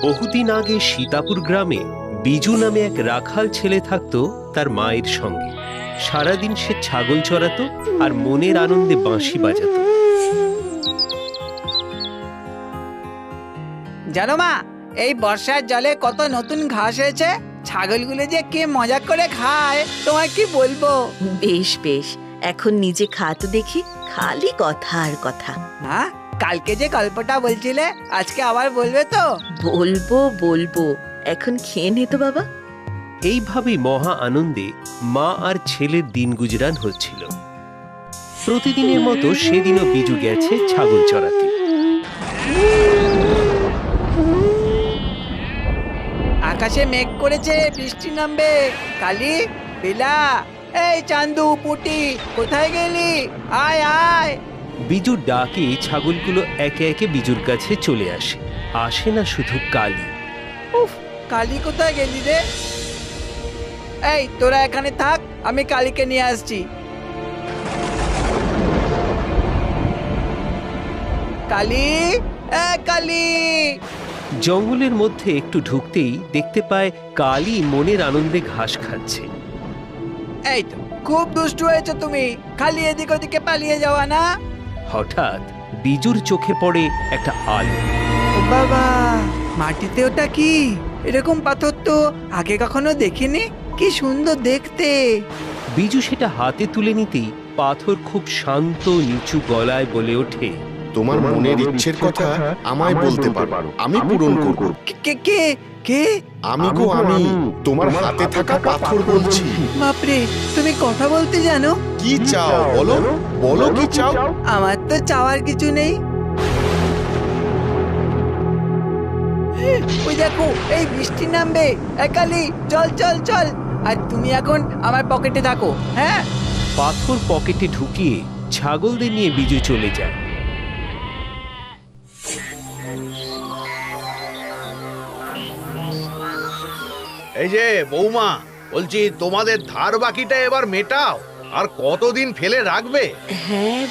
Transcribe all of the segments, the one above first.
বহুদিন আগে সীতাপুর গ্রামে বিজু নামে এক রাখাল ছেলে থাকতো তার মায়ের সঙ্গে। সারাদিন সে ছাগল চড়াতো আর মনের আনন্দে বাঁশি বাজাতো। জানো মা, এই বর্ষার জলে কত নতুন ঘাস হয়েছে। ছাগলগুলো যে কি মজা করে খায় তোমায় কি বলবো। বেশ বেশ, এখন নিজে খা তো দেখি, খালি কথা আর কথা। মা, কালকে যে গল্পটা বলছিলে আজকে আবার বলবে তো? বলবো বলবো, এখন খেয়ে নে তো বাবা। এইভাবেই মহা আনন্দে মা আর ছেলের দিন গুজরান হচ্ছিল। প্রতিদিনের মতো সেদিনও বিজু গেছে ছাগল চড়াতে। আকাশে মেঘ করেছে, বৃষ্টি নামবে। কালি, বেলা, এই চান্দু, পুটি, কোথায় গেলি? আয় আয়। বিজুর ডাকে ছাগলগুলো একে একে বিজুর কাছে চলে আসে। আসে না শুধু কালি। উফ, কালি কোথায় গেলি রে? এই তোরা এখানে থাক, আমি কালীকে নিয়ে আসছি। কালি, কালি। জঙ্গলের মধ্যে একটু ঢুকতেই দেখতে পায় কালি মনের আনন্দে ঘাস খাচ্ছে। এই তো, খুব দুষ্টু হয়েছে তুমি। খালি এদিক ওদিকে পালিয়ে যাওয়া না। হঠাৎ বিজুর চোখে পড়ে একটা আলো। ও বাবা, মাটিতে ওটা কি? এরকম পাথর তো আগে কখনো দেখিনি। কি সুন্দর দেখতে। বিজু সেটা হাতে তুলে নিতেই পাথর খুব শান্ত নিচু গলায় বলে ওঠে, তোমার মনের ইচ্ছের কথা আমায় বলতে পারো, আমি পূরণ করব। কে কে কে? আমি গো আমি, তোমার হাতে থাকা পাথর বলছি। বাপরে, তুমি কথা বলতে জানো? কি চাও বলো, বলো কি চাও? আমার তো চাওয়ার কিছু নেই। ওই দেখো, এই বৃষ্টি নামবে। কালি, চল চল চল। আর তুমি এখন আমার পকেটে থাকো। হ্যাঁ, পাথর পকেটে ঢুকিয়ে ছাগলদের নিয়ে বিজু চলে যায়। এই যে বৌমা, বলছি তোমাদের ধার বাকিটা এবার মেটাও। আর কতদিন ফেলে রাখবে? হ্যাঁ,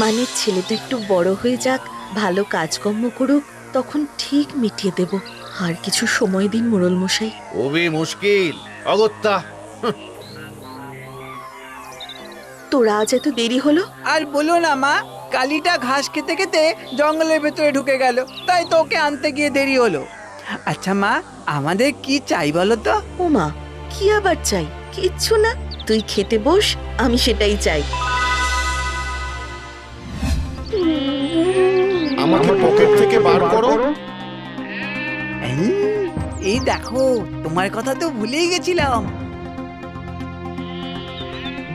মানে ছেলেটা একটু বড় হয়ে যাক, ভালো কাজকর্ম করুক, তখন ঠিক মিটিয়ে দেব। আর কিছু সময় দিন মোড়ল মশাই। খুবই মুশকিল, অগত্যা। তোরা আজ এত দেরি হলো? আর বলো না মা, কালিটা ঘাস খেতে খেতে জঙ্গলের ভেতরে ঢুকে গেল, তাই তো ওকে আনতে গিয়ে দেরি হলো। আচ্ছা মা, আমাদের কি চাই বলো তো? ও মা, কি আবার চাই? কিচ্ছু না, তুই খেতে বস, আমি সেটাই চাই। আমাকে পকেট থেকে বার করো। এই দেখো, তোমার কথা তো ভুলেই গেছিলাম।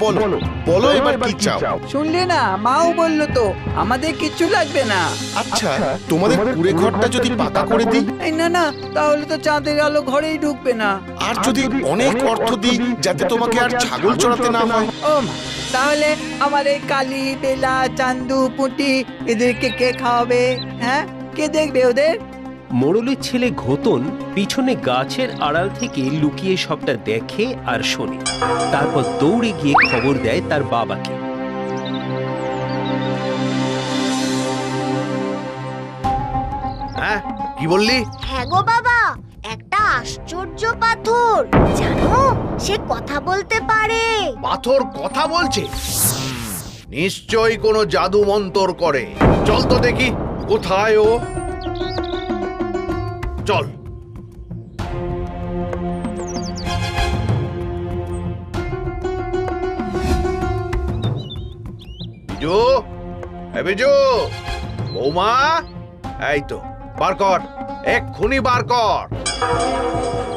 বলো বলো এবার কি চাও? শুনলে না, মাও বললো তো আমাদের কিচ্ছু লাগবে না। আচ্ছা, তোমাদের কুড়ে ঘরটা যদি পাকা করে দিই? এই না না, তাহলে তো চাঁদের আলো ঘরেই ঢুকবে না। আর যদি অনেক অর্থ দিই যাতে তোমাকে আর ছাগল চড়াতে না হয়? ও মা, তাহলে আমার এই কালি, বেলা, চান্দু, পুঁটি এদেরকে কে খাওয়াবে? হ্যাঁ, কে দেখবে ওদের? মোড়লের ছেলে ঘোতন পিছনে গাছের আড়াল থেকে লুকিয়ে সবটা দেখে আর শোনে। তারপর দৌড়ে গিয়ে খবর দেয় তার বাবাকে। হ্যাঁ, কি বললি? হ্যাঁ গো বাবা, একটা আশ্চর্য পাথর, জানো সে কথা বলতে পারে। পাথর কথা বলছে? নিশ্চয়ই কোনো জাদু মন্তর করে। চল তো দেখি কোথায় ও। চল। বিজু, বিজু, বৌমা, এই তো, বার কর, এক্ষুনি বার কর।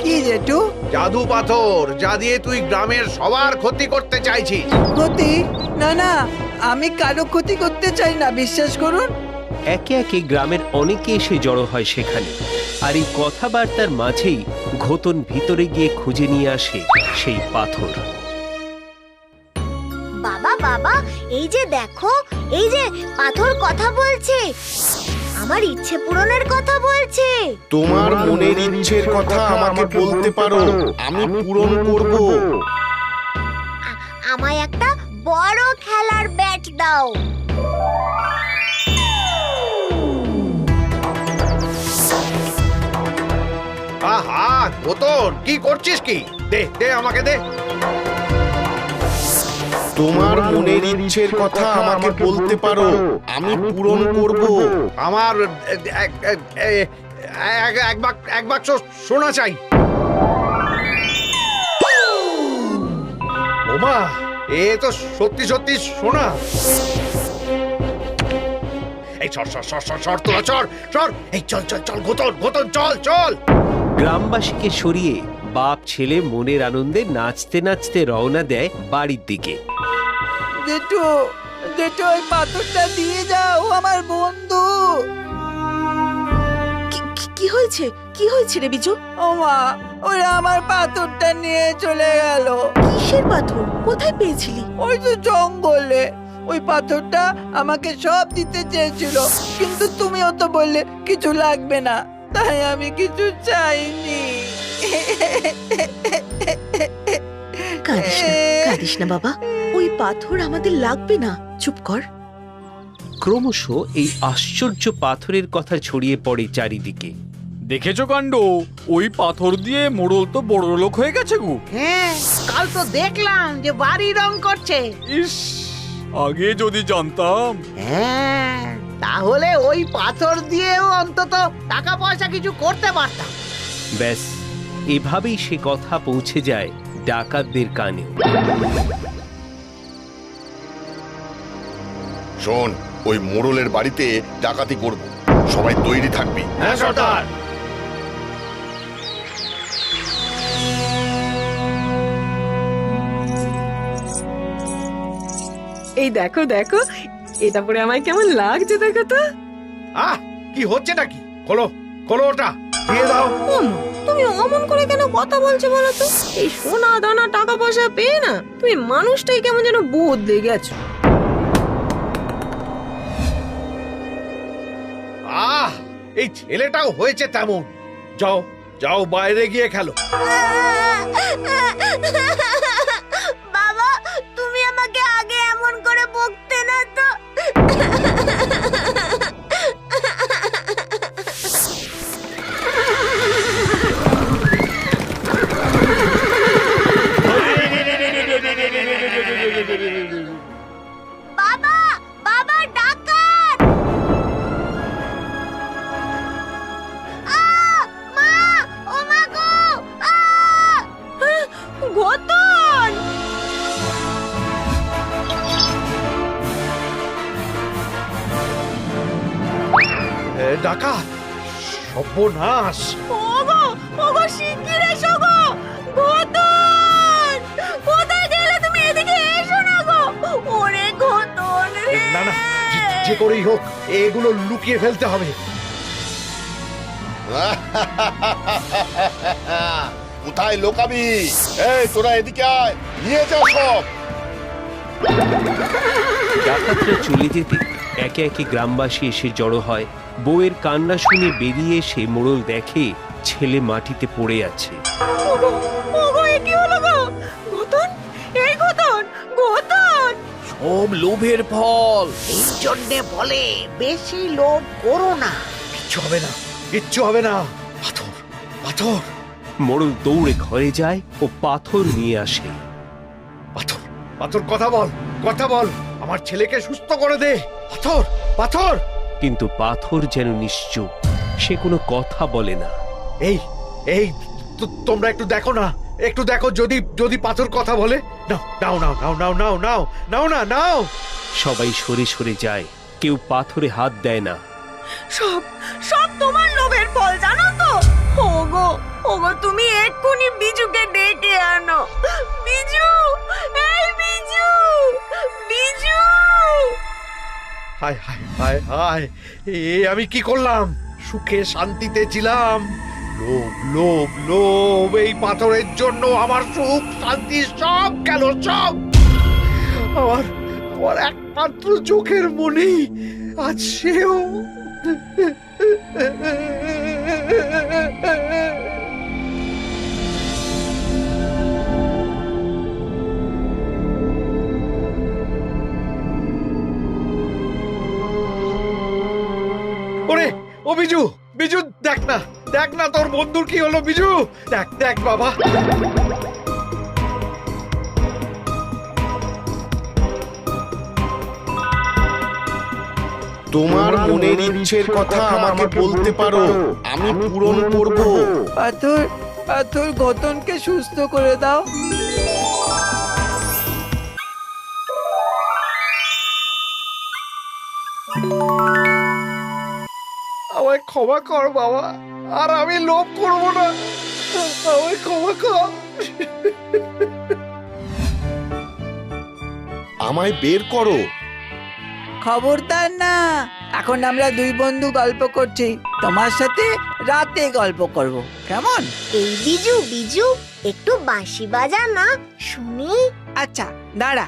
কি জেঠু? জাদু পাথর, যা দিয়ে তুই গ্রামের সবার ক্ষতি করতে চাইছিস। ক্ষতি? না না, আমি কারো ক্ষতি করতে চাই না, বিশ্বাস করুন। একে একে গ্রামের অনেকে এসে জড়ো হয় সেখানে। আর এই কথাবার্তার মাঝেই ঘোতন ভিতরে গিয়ে খুঁজে নিয়ে আসে সেই পাথর। বাবা বাবা, এই যে দেখো, এই যে পাথর কথা বলছে, আমার ইচ্ছে পূরণের কথা বলছে। তোমার মনের ইচ্ছের কথা আমাকে বলতে পারো, আমি পূরণ করব। আমায় একটা বড় খেলার ব্যাট দাও। মদন, কি করছিস কি? দে দে আমাকে দে। তোমার মনের ইচ্ছের কথা আমাকে বলতে পারো, আমি পূরণ করব। আমার এক বাক্স সোনা চাই। ওমা, এ তো সত্যি সত্যি সোনা। এই সর সর সর সর সর তোরা সর সর, এই চল চল চল ঘোতন ঘোতন চল চল। গ্রামবাসীকে সরিয়ে বাপ ছেলে মনের আনন্দে নাচতে নাচতে রওনা দেয় বাড়ির দিকে। জেঠু, জেঠু ওই পাথরটা দিয়ে যাও, আমার বন্ধু। কি হয়েছে? কি হয়েছে রে বিজু? ও মা, ওরা আমার পাথরটা নিয়ে চলে গেল। কিসের পাথর? কোথায় পেয়েছিলি? ওই তো জঙ্গলে। ওই পাথরটা আমাকে সব দিতে চেয়েছিল, কিন্তু তুমিও তো বললে কিছু লাগবে না, তাই আমি কিছু চাইনি। কাঁদিস না বাবা, ওই পাথর আমাদের লাগবে না, চুপ কর। ক্রমশ এই আশ্চর্য পাথরের কথা ছড়িয়ে পড়ে চারিদিকে। দেখেছো কাণ্ড, ওই পাথর দিয়ে মোড়ল তো বড় লোক হয়ে গেছে গো। হ্যাঁ, কাল তো দেখলাম যে বাড়ি রং করছে। ইস, আগে যদি জানতাম। হ্যাঁ, তাহলে ওই পাথর দিয়েও অন্তত টাকা পয়সা কিছু করতে পারতাম। ব্যাস, এভাবেই সে কথা পৌঁছে যায় ডাকাতদের কানে। শোন, ওই মোড়লের বাড়িতে ডাকাতি করব, সবাই তৈরি থাকবি। হ্যাঁ সর্দার। এই দেখো দেখো, এটা পরে আমায় কেমন লাগছে দেখো তো। আহ, কি হচ্ছে নাকি? খোলো খোলো, ওটা দিয়ে দাও। তুমি অমন করে কেন কথা বলছো বলো তো? এই সোনা দানা টাকা পয়সা পেয়ে না তুমি মানুষটাই কেমন যেন বদলে গেছো। আহ, এই ছেলেটাও হয়েছে তেমন। যাও যাও, বাইরে গিয়ে খেলো। বাবা, তুমি আমাকে আগে এমন করে বকতে না তো। বাবা, বাবা ডাকাত! মা, ও মা গো! ঘোতন! ডাকাত! সর্বনাশ! ওগো, ওগো শিগগির এসো গো! ঘোতন! কোথায় গেলে তুমি? এদিকে এসো না গো! ওরে ঘোতন রে! না না, যে করেই হোক এগুলো লুকিয়ে ফেলতে হবে। কোথায় লোকাবি? এই তোরা এদিকে আয়, নিয়ে যা সব। ডাকাতরা চলে যেতে একে একে গ্রামবাসী এসে জড়ো হয়। বউয়ের কান্না শুনে বেরিয়ে এসে মোড়ল দেখে ছেলে মাটিতে পড়ে আছে। ওগো, ওগো, এ কি হলো গো? ঘোতন! এই ঘোতন! ঘোতন! সব লোভের ফল। এই জন্যে বলে বেশি লোভ করো না। কিচ্ছু হবে না, কিচ্ছু হবে না। পাথর পাথর মোড়ল দৌড়ে ঘরে যায় ও পাথর নিয়ে আসে। পাথর পাথর, কথা বল, কথা বল, আমার ছেলেকে সুস্থ করে দে। পাথর পাথর। কিন্তু পাথর যেন নিশ্চুপ, সে কোনো কথা বলে না। এই এই তোমরা একটু দেখো না, একটু দেখো, যদি যদি পাথর কথা বলে। নাও নাও নাও নাও নাও নাও নাও না নাও। সবাই সরে সরে যায়, কেউ পাথরে হাত দেয় না। সব সব তোমার লোভের ফল, জানো তো? ওগো, ওগো, তুমি এক্ষুনি বিজুকে ডেকে আনো। বিজু! এই বিজু! বিজু! হায় হায় হায় হায়, আমি কি করলাম? সুখে শান্তিতে ছিলাম। লোভ লোভ লোভ, এই পাথরের জন্য আমার সুখ শান্তি সব গেল, সব। আমার আমার একমাত্র চোখের মনি আজ সেও। ওরে, ও বিজু, বিজু দেখ না, দেখ না তোর বন্ধুর কি হলো বিজু, দেখ দেখ বাবা। তোমার মনের ইচ্ছের কথা আমাকে বলতে পারো, আমি পূরণ করব। পাথর পাথর গতনকে সুস্থ করে দাও। আমায় ক্ষমা কর বাবা, আর আমি লোভ করব না, আমায় ক্ষমা কর। আমায় বের করো। খবরদার না, এখন আমরা দুই বন্ধু গল্প করছি, তোমার সাথে রাতে গল্প করব, কেমন? এই বিজু বিজু একটু বাঁশি বাজা না, শুনি। আচ্ছা দাঁড়া।